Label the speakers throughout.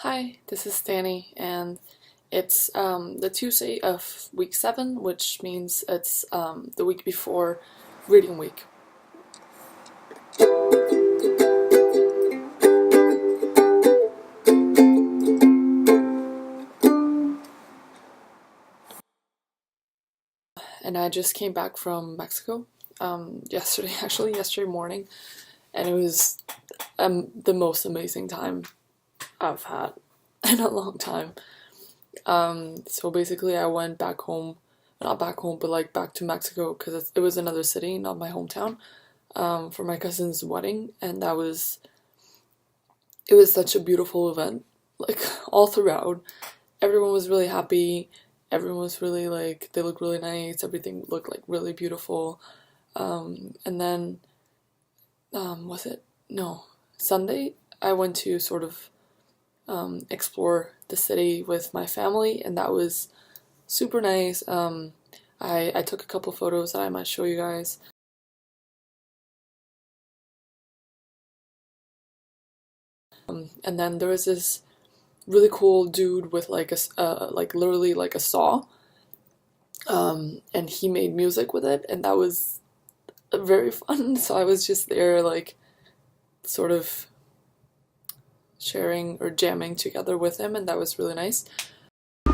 Speaker 1: Hi, this is Dani, and it's the Tuesday of week 7, which means it's the week before reading week. And I just came back from Mexico yesterday morning, and it was the most amazing time I've had in a long time. So basically, I went back home, not back home, but like back to Mexico because it was another city, not my hometown, for my cousin's wedding, and it was such a beautiful event. Like all throughout, everyone was really happy. Everyone was really like they looked really nice. Everything looked like really beautiful. And then was it no Sunday? I went to sort of explore the city with my family, and that was super nice. I took a couple photos that I might show you guys. And then there was this really cool dude with like like literally like a saw, and he made music with it, and that was very fun. So I was just there like sort of sharing or jamming together with him, and that was really nice. I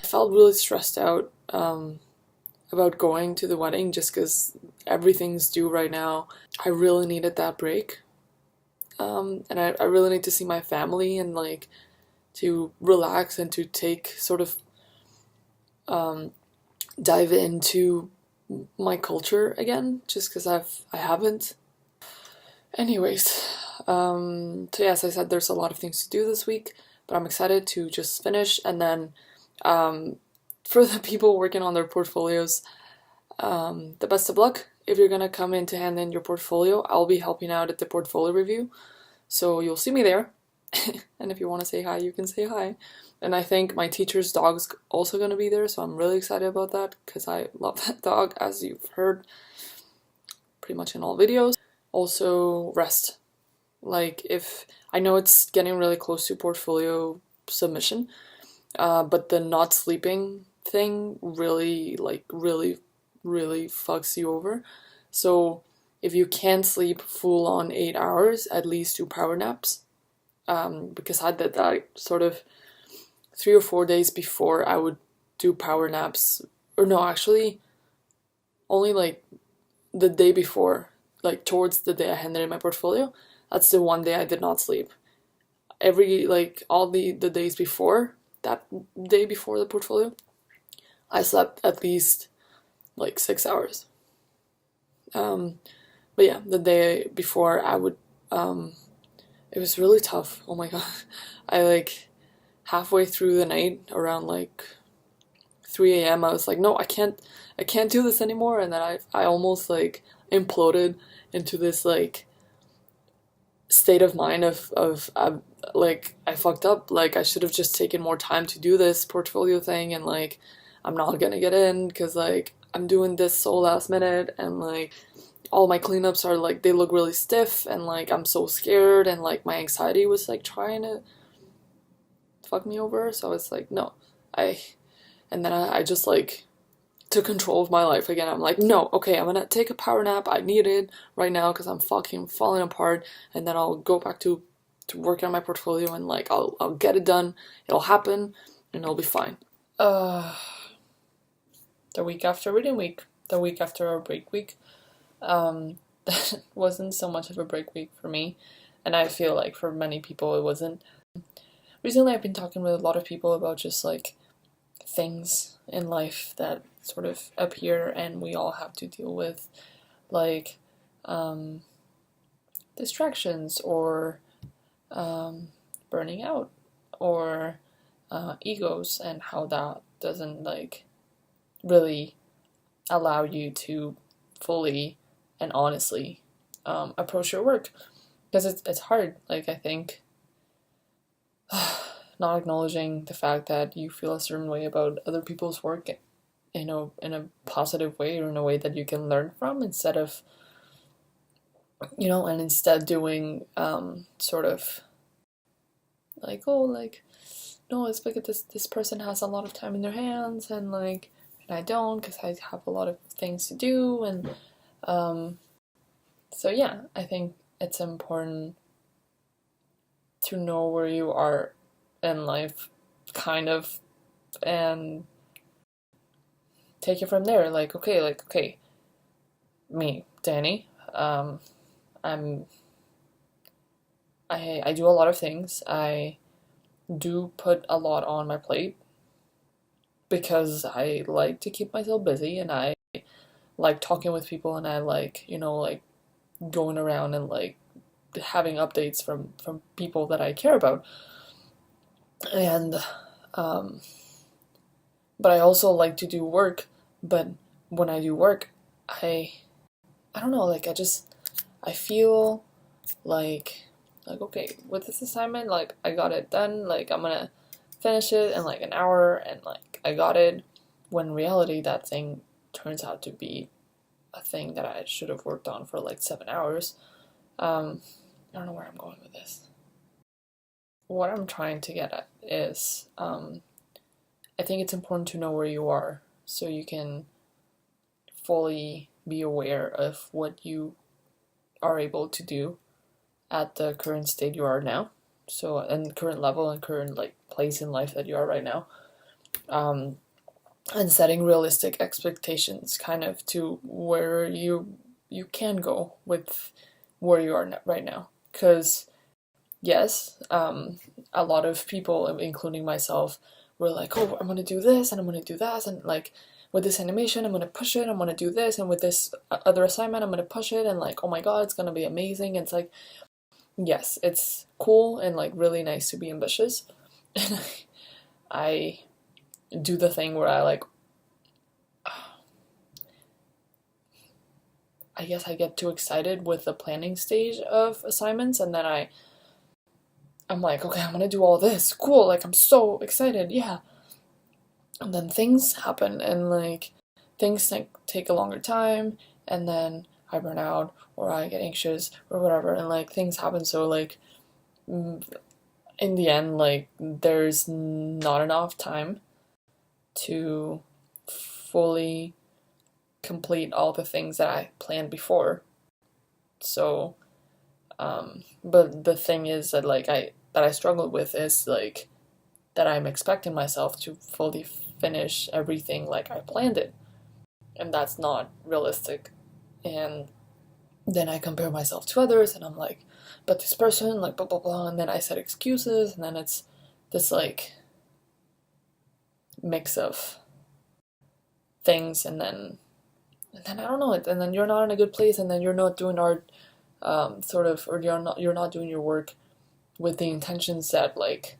Speaker 1: felt really stressed out about going to the wedding just because everything's due right now. I really needed that break. And I really need to see my family and like to relax and to take sort of dive into my culture again, just because I haven't. Anyways, so yes, I said there's a lot of things to do this week, but I'm excited to just finish. And then for the people working on their portfolios, the best of luck. If you're gonna come in to hand in your portfolio, I'll be helping out at the portfolio review, so you'll see me there. And if you want to say hi, you can say hi. And I think my teacher's dog's also gonna be there, so I'm really excited about that because I love that dog, as you've heard pretty much in all videos. Also, rest. Like, if I know it's getting really close to portfolio submission, but the not sleeping thing really, really fucks you over. So if you can't sleep full on 8 hours, at least do power naps. Because I did that sort of 3 or 4 days before I would do power naps. Or no, actually, only like the day before, like towards the day I handed in my portfolio. That's the one day I did not sleep. Like all the days before, that day before the portfolio, I slept at least like 6 hours. But yeah, the day before I would, it was really tough. Oh my god. I like halfway through the night around like 3 a.m. I was like, no, I can't do this anymore. And then I almost like imploded into this like state of mind of like I fucked up. Like I should have just taken more time to do this portfolio thing, and like I'm not gonna get in because like I'm doing this so last minute, and like all my cleanups are like they look really stiff, and like I'm so scared, and like my anxiety was like trying to fuck me over. So it's like no, I and then I just like took control of my life again. I'm like, no, okay, I'm gonna take a power nap. I need it right now because I'm fucking falling apart, and then I'll go back to work on my portfolio, and like I'll get it done. It'll happen, and it'll be fine. The week after reading week, the week after our break week, that wasn't so much of a break week for me, and I feel like for many people it wasn't. Recently, I've been talking with a lot of people about just like things in life that sort of appear and we all have to deal with, like distractions or burning out or egos, and how that doesn't like really allow you to fully and honestly approach your work, because it's hard. Like I think not acknowledging the fact that you feel a certain way about other people's work, in a positive way, or in a way that you can learn from, instead of, and instead doing sort of like, oh, like, no, it's like this person has a lot of time in their hands, and like, and I don't, because I have a lot of things to do. And so yeah, I think it's important to know where you are in life, kind of, and take it from there. Like, okay, me, Dani, I'm I do a lot of things. I do put a lot on my plate because I like to keep myself busy, and I like talking with people, and I like, like going around and like having updates from people that I care about. And but I also like to do work, but when I do work, I I don't know, like I feel like okay, with this assignment, like I got it done, like I'm gonna finish it in like an hour, and like I got it, when in reality that thing turns out to be a thing that I should have worked on for like 7 hours. I don't know where I'm going with this. What I'm trying to get at is, I think it's important to know where you are so you can fully be aware of what you are able to do at the current state you are now. So, and current level and current like place in life that you are right now. And setting realistic expectations, kind of, to where you can go with where you are right now. Because yes, a lot of people, including myself, were like, oh, I'm gonna do this and I'm gonna do that, and like with this animation I'm gonna push it, I'm gonna do this, and with this other assignment I'm gonna push it, and like, oh my god, it's gonna be amazing. And it's like, yes, it's cool and like really nice to be ambitious. And I do the thing where I guess I get too excited with the planning stage of assignments, and then I'm like, okay, I'm gonna do all this, cool, like I'm so excited, yeah. And then things happen, and like things take a longer time, and then I burn out, or I get anxious, or whatever, and like things happen. So like, in the end, like there's not enough time to fully complete all the things that I planned before. So, but the thing is that like I struggled with is like that I'm expecting myself to fully finish everything like I planned it, and that's not realistic. And then I compare myself to others, and I'm like, but this person, like, blah blah blah, and then I set excuses, and then it's this like mix of things, and then I don't know it, and then you're not in a good place, and then you're not doing art, sort of, or you're not doing your work with the intentions that like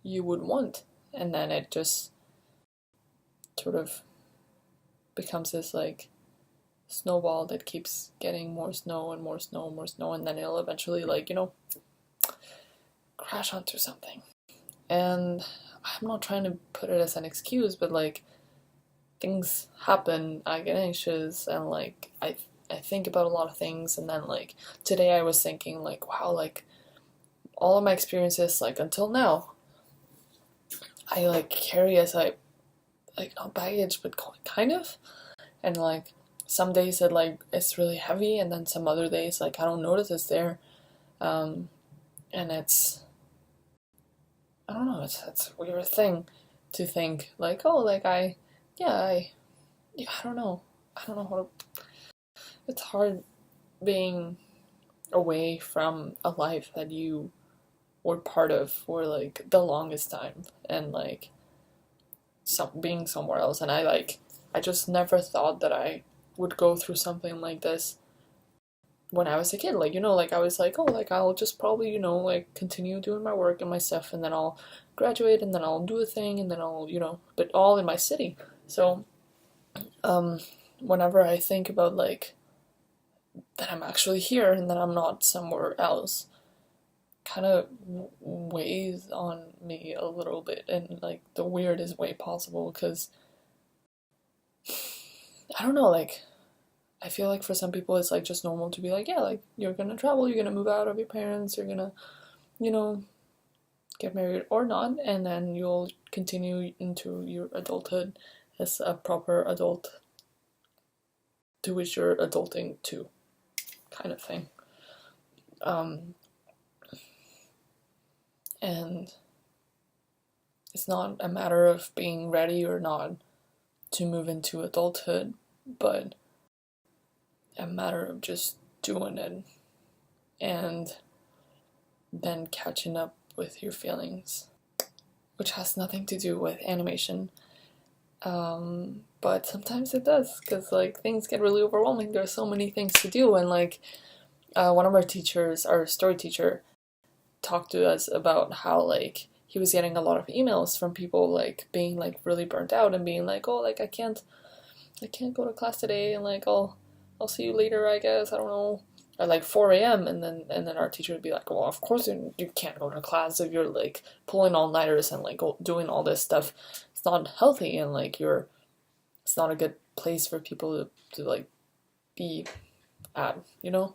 Speaker 1: you would want, and then it just sort of becomes this like snowball that keeps getting more snow and more snow and more snow, and then it'll eventually like, crash onto something. And I'm not trying to put it as an excuse, but like things happen, I get anxious, and like I think about a lot of things, and then like today I was thinking like, wow, like all of my experiences like until now I like carry as like not baggage, but kind of. And like some days it like it's really heavy, and then some other days like I don't notice it's there. And I don't know, it's a weird thing to think like, oh, like I don't know, how to. It's hard being away from a life that you were part of for like the longest time, and like being somewhere else. And I just never thought that I would go through something like this when I was a kid. Like, like I was like, oh, like I'll just probably, like continue doing my work and my stuff, and then I'll graduate, and then I'll do a thing, and then I'll, but all in my city. So whenever I think about like that I'm actually here and that I'm not somewhere else, kind of weighs on me a little bit in like the weirdest way possible, because I don't know, like I feel like for some people it's like just normal to be like, yeah, like you're gonna travel, you're gonna move out of your parents, you're gonna, you know, get married or not, and then you'll continue into your adulthood as a proper adult to which you're adulting to, kind of thing. Um, and it's not a matter of being ready or not to move into adulthood, but a matter of just doing it and then catching up with your feelings, which has nothing to do with animation. But sometimes it does, because like things get really overwhelming. There's so many things to do, and like one of our teachers, our story teacher, talked to us about how like he was getting a lot of emails from people like being like really burnt out and being like, oh, like I can't go to class today, and like I'll see you later, I guess, I don't know, at like 4 a.m. And then our teacher would be like, well, of course you can't go to class if you're like pulling all-nighters and like doing all this stuff. It's not healthy, and like it's not a good place for people to like be at, you know?